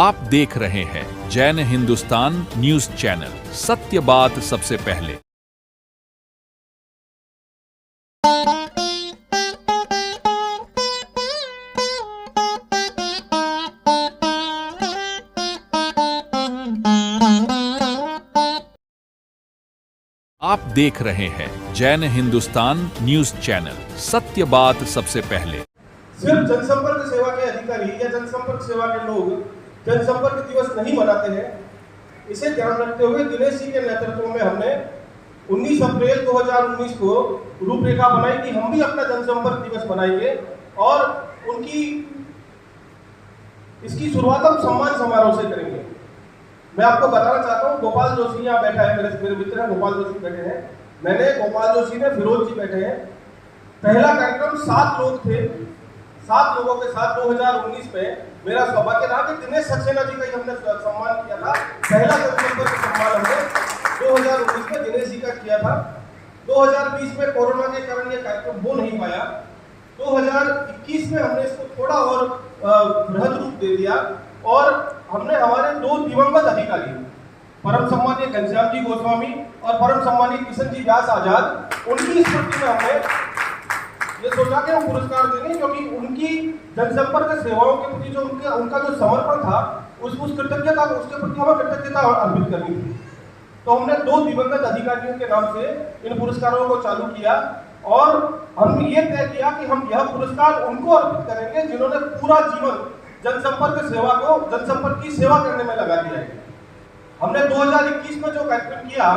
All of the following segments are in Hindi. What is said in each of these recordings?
आप देख रहे हैं जैन हिंदुस्तान न्यूज चैनल, सत्य बात सबसे पहले। आप देख रहे हैं जैन हिंदुस्तान न्यूज चैनल, सत्य बात सबसे पहले। सिर्फ जनसंपर्क सेवा के अधिकारी या जनसंपर्क सेवा के लोग जनसंपर्क दिवस नहीं मनाते हैं। इसे ध्यान रखते हुए दिनेश जी के नेतृत्व में हमने 19 अप्रैल 2019 को रूपरेखा बनाई कि हम भी अपना जनसंपर्क दिवस मनाएंगे और उनकी इसकी शुरुआत हम सम्मान समारोह से करेंगे। मैं आपको बताना चाहता हूँ, गोपाल जोशी यहाँ बैठा है, मेरे मित्र हैं गोपाल जोशी बैठे हैं, मैंने गोपाल जोशी ने फिरोज जी बैठे हैं। पहला कार्यक्रम 7 लोग थे, 7 लोगों के साथ 2019 में मेरा सौभाग्य रहा कि दिनेश सक्सेना जी का ही हमने सम्मान किया था। पहला जनसंपर्क सम्मान हमने 2019 में दिनेश जी का किया था। 2020 में कोरोना के कारण ये कार्यक्रम हो नहीं पाया। 2021 में हमने इसको थोड़ा और बृहद रूप दे दिया और हमने हमारे 2 दिवंगत अधिकारी, परम सम्मानीय घनश्याम जी गोस्वामी और परम सम्मानीय किशन जी व्यास आजाद, उनकी स्मृति में हमने ये सोचा कि हम पुरस्कार देंगे, क्योंकि उनकी जनसंपर्क सेवाओं के प्रति जो उनका जो समर्पण था, उस कृतज्ञता, उसके प्रति हमें कृतज्ञता अर्पित करनी थी। तो हमने 2 दिवंगत अधिकारियों के नाम से इन पुरस्कारों को चालू किया और हमने ये तय किया कि हम यह पुरस्कार उनको अर्पित करेंगे जिन्होंने पूरा जीवन जनसंपर्क सेवा को, जनसंपर्क की सेवा करने में लगा दिया है। हमने 2021 में जो कार्यक्रम किया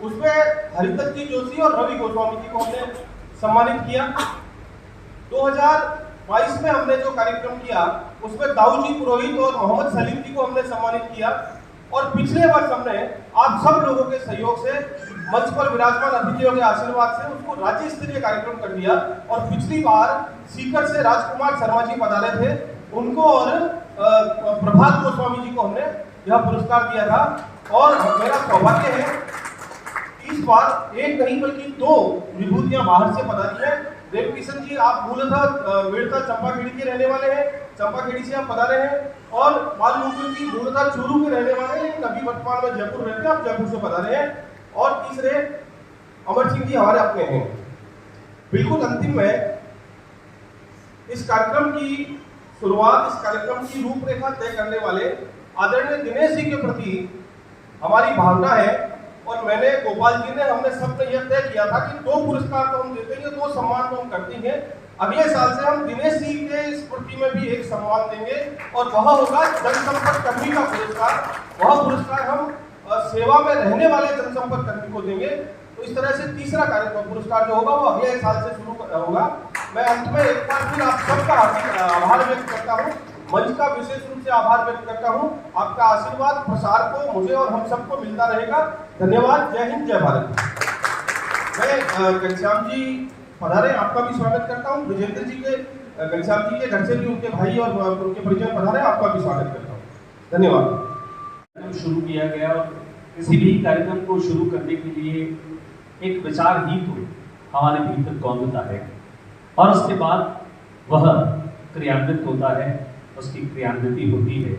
उसमें हरिदत्त जोशी और रवि गोस्वामी जी को हमने सम्मानित किया। 2022 में हमने जो कार्यक्रम किया उसमें दाऊजी पुरोहित और मोहम्मद सलीम जी को हमने सम्मानित किया और पिछले वर्ष हमने आप सब लोगों के सहयोग से, मंच पर विराजमान अतिथियों के आशीर्वाद से उसको राज्य स्तरीय कार्यक्रम कर दिया। और पिछली बार सीकर से राजकुमार शर्मा जी पधारे थे, उनको और प्रभात गोस्वामी जी को हमने यह पुरस्कार दिया था। और मेरा सौभाग्य है इस बार एक नहीं बल्कि 2 विभूतियां बाहर से पधारी हैं। देव किशन जी, आप मूलतः वेड़ता चंपाखेड़ी के रहने वाले हैं, चंपाखेड़ी से आप पधारे हैं, और बाल मुकुल जी मूलतः चूरू के रहने वाले हैं लेकिन अभी वर्तमान में जयपुर रहते हैं, आप जयपुर से पधारे हैं। और तीसरे अमर सिंह जी हमारे अपने हैं। बिल्कुल अंतिम में इस कार्यक्रम की शुरुआत, इस कार्यक्रम की रूपरेखा तय करने वाले आदरणीय दिनेश जी के प्रति हमारी भावना है और मैंने, गोपाल जी ने, हमने सबने यह तय किया था कि 2 पुरस्कार तो हम देते हैं, 2 सम्मान तो हम करते हैं। अगले साल से हम दिनेश जी के स्मृति में भी एक सम्मान देंगे और वह होगा जनसंपर्क कर्मी का पुरस्कार। वह पुरस्कार हम सेवा में रहने वाले जनसंपर्क कर्मी को देंगे। तो इस तरह से तीसरा कार्यक्रम पुरस्कार जो होगा वो अगले साल से शुरू होगा। मैं अंत में एक बार फिर आप सबका हार्दिक आभार व्यक्त करता हूँ, मंच का विशेष रूप से आभार व्यक्त करता हूँ। आपका आशीर्वाद प्रसार को मुझे और हम सबको मिलता रहेगा। धन्यवाद। जय हिंद, जय भारत। मैं घनश्याम जी पधारे, आपका भी स्वागत करता हूँ। विजेंद्र जी के, घनश्याम जी के घर से भी उनके भाई और उनके परिजन पधारे, आपका भी स्वागत करता हूँ। धन्यवाद। शुरू किया गया और किसी भी कार्यक्रम को शुरू करने के लिए एक विचार ही तो हमारे भीतर कौंधता है और उसके बाद वह क्रियान्वित होता है, उसकी क्रियान्विति होती है।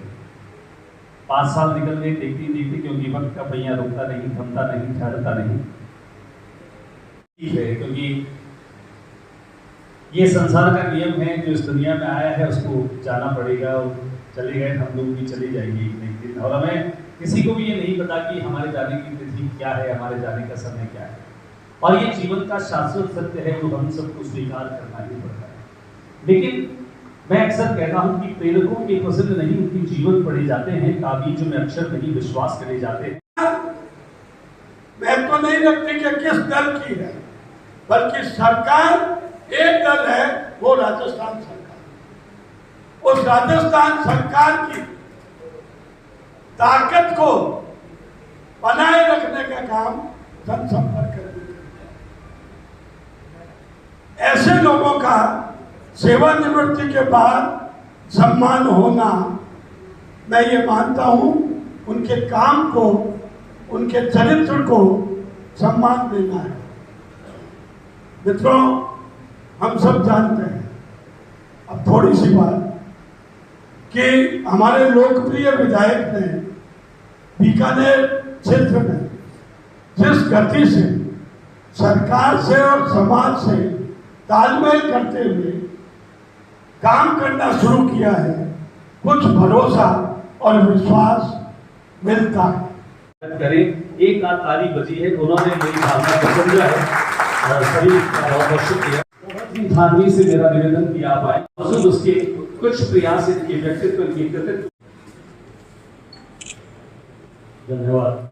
5 साल निकल गए देखते देखते, क्योंकि वक्त का पहिया रुकता नहीं, थमता नहीं, ठहरता नहीं है, क्योंकि ये संसार का नियम है। जो इस दुनिया में आया है उसको जाना पड़ेगा और चले गए हम लोग भी चले जाएंगे एक दिन। और हमें किसी को भी ये नहीं पता कि हमारे जाने की तिथि क्या है, हमारे जाने का समय क्या है। और ये जीवन का शाश्वत सत्य है जो हम सबको स्वीकार करना ही पड़ता है। लेकिन मैं अक्सर कहता हूं कि प्रेरकों के पसंद नहीं, उनके जीवन पढ़े जाते हैं, ताबीज में अक्षर नहीं विश्वास करे जाते हैं। मैं तो नहीं रखती कि किस दल की है, बल्कि सरकार एक दल है, वो राजस्थान सरकार। उस राजस्थान सरकार की ताकत को बनाए रखने का काम जनसंपर्क करते हैं। ऐसे लोगों का सेवानिवृत्ति के बाद सम्मान होना, मैं ये मानता हूं, उनके काम को, उनके चरित्र को सम्मान देना है। मित्रों, हम सब जानते हैं, अब थोड़ी सी बात कि हमारे लोकप्रिय विधायक ने बीकानेर क्षेत्र में जिस गति से सरकार से और समाज से तालमेल करते हुए काम करना शुरू किया है, कुछ भरोसा और विश्वास मिलता है। करें, एक ताली बजी है, उन्होंने मेरी भावना को समझा है और सभी का बहुत बहुत शुक्रिया। बहुत ही धार्मिक से मेरा निवेदन किया आप आए, उसके कुछ प्रयास इनके व्यक्तित्व की कृतित्व। धन्यवाद।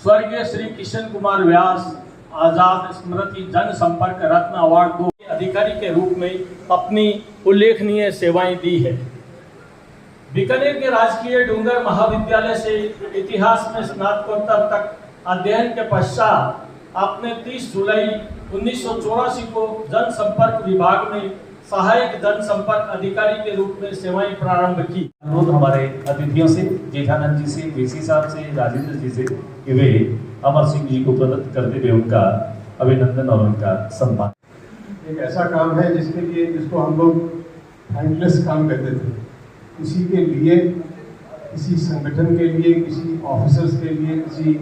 स्वर्गीय श्री किशन कुमार व्यास आजाद स्मृति जनसंपर्क रत्न अवार्ड 2 अधिकारी के रूप में अपनी उल्लेखनीय सेवाएं दी है। बीकानेर के राजकीय डूंगर महाविद्यालय से इतिहास में स्नातकोत्तर तक अध्ययन के पश्चात आपने 30 जुलाई 1984 को जनसंपर्क विभाग में सहायक जनसंपर्क अधिकारी के रूप में सेवाएं प्रारंभ की। अनुरोध हमारे अतिथियों से, जेठानंद जी से, वीसी साहब से, राजेंद्र जी से कि वे अमर सिंह जी को प्रदत्त करते हुए उनका अभिनंदन और उनका सम्मान। एक ऐसा काम है जिसको हम लोग थैंकलेस काम कहते थे। किसी के लिए, किसी संगठन के लिए, किसी ऑफिसर्स के लिए, किसी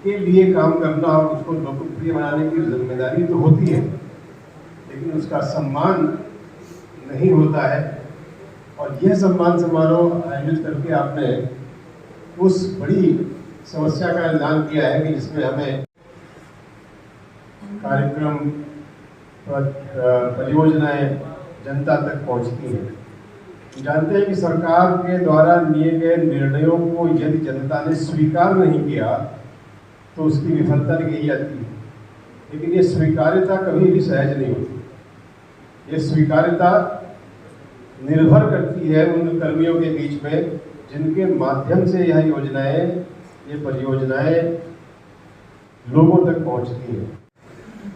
के लिए काम करना और उसको लोकप्रिय बनाने की जिम्मेदारी तो होती है, लेकिन उसका सम्मान नहीं होता है। और यह सम्मान समारोह आयोजित करके आपने उस बड़ी समस्या का ऐलान किया है कि जिसमें हमें कार्यक्रम परियोजनाएं जनता तक पहुंचती हैं। जानते हैं कि सरकार के द्वारा लिए गए निर्णयों को यदि जनता ने स्वीकार नहीं किया तो उसकी विफलता कही जाती है, लेकिन ये स्वीकार्यता कभी भी सहज नहीं होती। ये स्वीकार्यता निर्भर करती है उन कर्मियों के बीच में जिनके माध्यम से यह योजनाएं, ये परियोजनाएं लोगों तक पहुंचती हैं।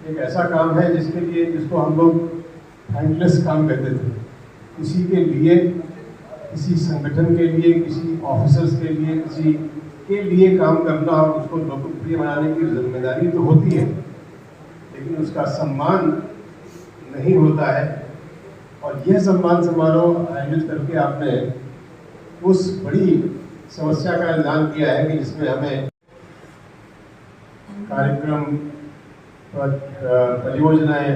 एक ऐसा काम है जिसको हम लोग थैंकलेस काम कहते थे। किसी के लिए, किसी संगठन के लिए, किसी ऑफिसर्स के लिए, किसी के लिए काम करना और उसको लोकप्रिय बनाने की जिम्मेदारी तो होती है, लेकिन उसका सम्मान नहीं होता है। और यह सम्मान समारोह आयोजित करके आपने उस बड़ी समस्या का ऐलान किया है कि जिसमें हमें कार्यक्रम परियोजनाएं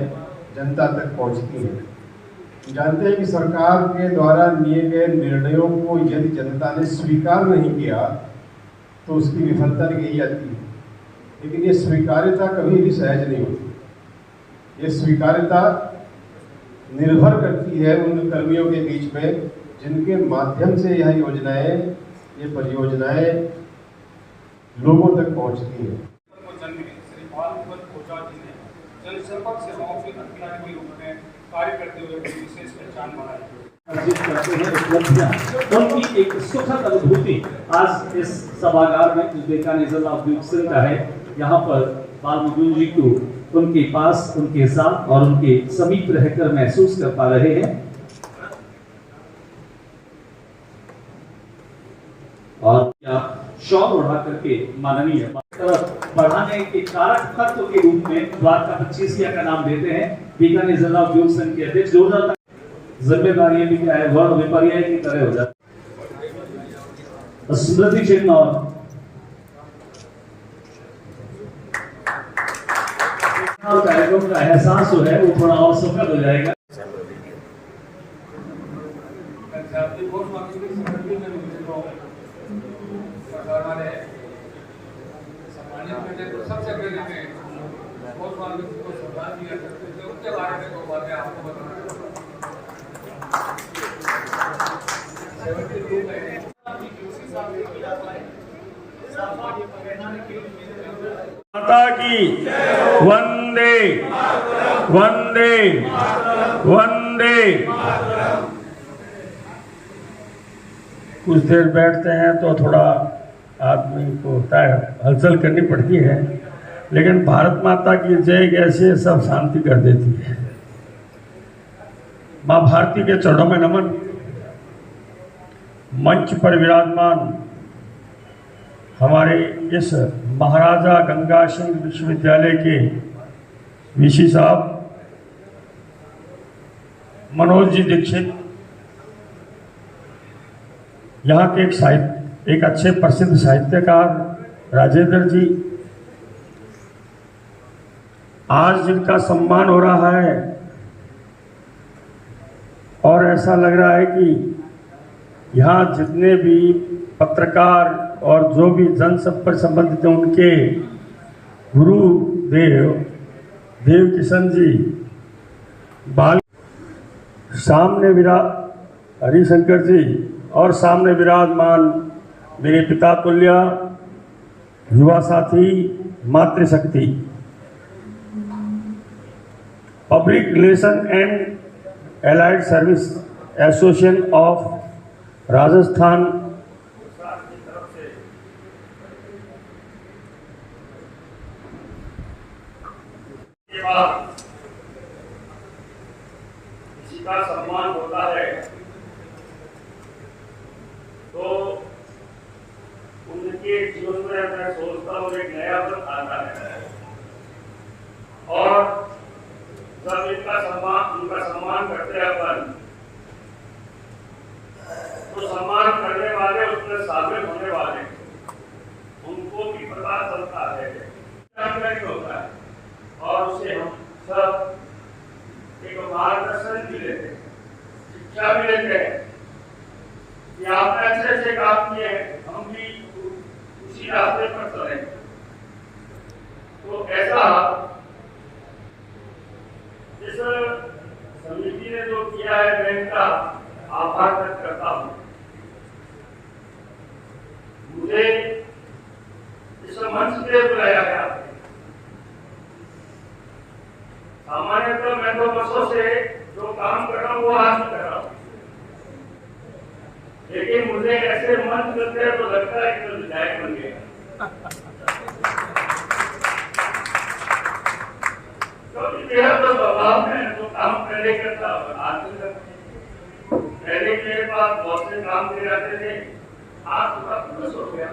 जनता तक पहुंचती हैं। जानते हैं कि सरकार के द्वारा लिए गए निर्णयों को यदि जनता ने स्वीकार नहीं किया तो उसकी विफलता कही जाती है, लेकिन ये स्वीकार्यता कभी भी सहज नहीं होती। ये स्वीकार्यता निर्भर करती है उन कर्मियों के बीच में जिनके माध्यम से यह योजनाएं, ये परियोजनाएं लोगों तक पहुंचती हैं। जनसंपर्क सेवाओं के अधिकारी के रूप में कार्य करते हुए विशेष पहचान बनाई। उनकी एक सुखद अनुभूति आज इस सभागार में बीकानेर जिला उद्योग का है। यहाँ पर बाल मुकुंद जी को उनके पास, उनके साथ और उनके समीप रहकर महसूस कर पा रहे हैं। और क्या शौक उड़ा करके माननीय बढ़ाने के कारक तत्व के रूप में द्वारका 25 का नाम देते हैं। बीकानेर जिला उद्योग संघ के अध्यक्ष 2000 तक जिम्मेदारियां भी क्या है, वर्ण विपर्याय की तरह हो जाती। स्मृति चिन्ह और कार्यक्रम का एहसास जो है वो थोड़ा और सुखद हो जाएगा। सबसे पहले मैं बहुत को श्रद्धांजलि करते थे, उनके बारे में 2 बातें आपको बताना माता की वंदे वंदे वंदे। कुछ देर बैठते हैं तो थोड़ा आदमी को होता है, हलचल करनी पड़ती है, लेकिन भारत माता की जय कैसे सब शांति कर देती है। माँ भारती के चरणों में नमन। मंच पर विराजमान हमारे इस महाराजा गंगा सिंह विश्वविद्यालय के वीसी साहब मनोज जी दीक्षित, यहाँ के एक अच्छे प्रसिद्ध साहित्यकार राजेंद्र जी, आज जिनका सम्मान हो रहा है और ऐसा लग रहा है कि यहाँ जितने भी पत्रकार और जो भी जनसंपर्क संबंधित हैं उनके गुरु देव किशन जी बाल सामने हरिशंकर जी और सामने विराजमान मेरे पिता तुल्य युवा साथी मातृशक्ति, public relation and allied service association of Rajasthan किसी का सम्मान होता है तो उनके जीवन में मैं सोचता हूँ एक नया पद आता है, और जब उनका सम्मान करते हैं अपन, तो सम्मान करने वाले उसमें शामिल होने वाले उनको भी पता चलता है, जानकारी होता है, और उसे हम सब एक मार्गदर्शन भी लेते हैं, शिक्षा भी लेते हैं कि आपने अच्छे अच्छे काम किए, हम भी उसी रास्ते पर चले। तो ऐसा इस समिति ने जो किया है मैं इनका आभार व्यक्त करता हूँ। मुझे इस मंच पे बुलाया गया। सामान्यतः मैं तो वर्षों से जो काम कर रहा हूँ वो आज कर रहा हूँ, लेकिन मुझे ऐसे मंच मिलते हैं तो लगता है कि विधायक बन गया। क्योंकि मेरा तो स्वभाव है जो काम पहले करता आज पहले मेरे पास बहुत से काम दे जाते थे, आज थोड़ा खुश हो गया।